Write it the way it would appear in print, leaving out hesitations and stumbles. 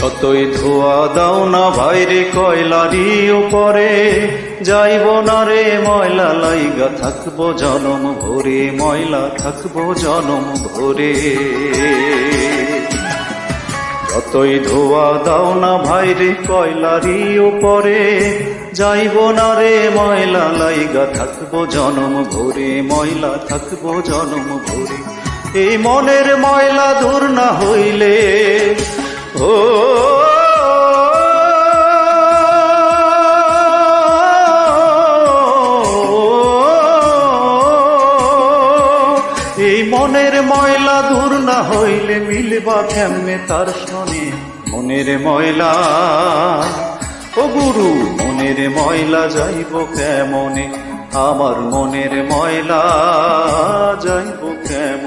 যতই ধোয়া দাও না ভাইরে কয়লারি উপরে, যাইব না রে ময়লা লাইগা থাকবো জনম ভরে, ময়লা থাকবো জনম ভরে। যতই ধোয়া দাও না ভাইরে কয়লারি উপরে, যাইব না রে ময়লা লাইগা থাকবো জনম ভরে, ময়লা থাকবো জনম ভরে। এই মনের ময়লা দূর না হইলে ও এই মনের ময়লা দূর না হইলে মিলবা কেমনে তার শনে। মনের ময়লা ও গুরু, মনের ময়লা যাইব কেমনে, আমার মনের ময়লা যাইব কেমন।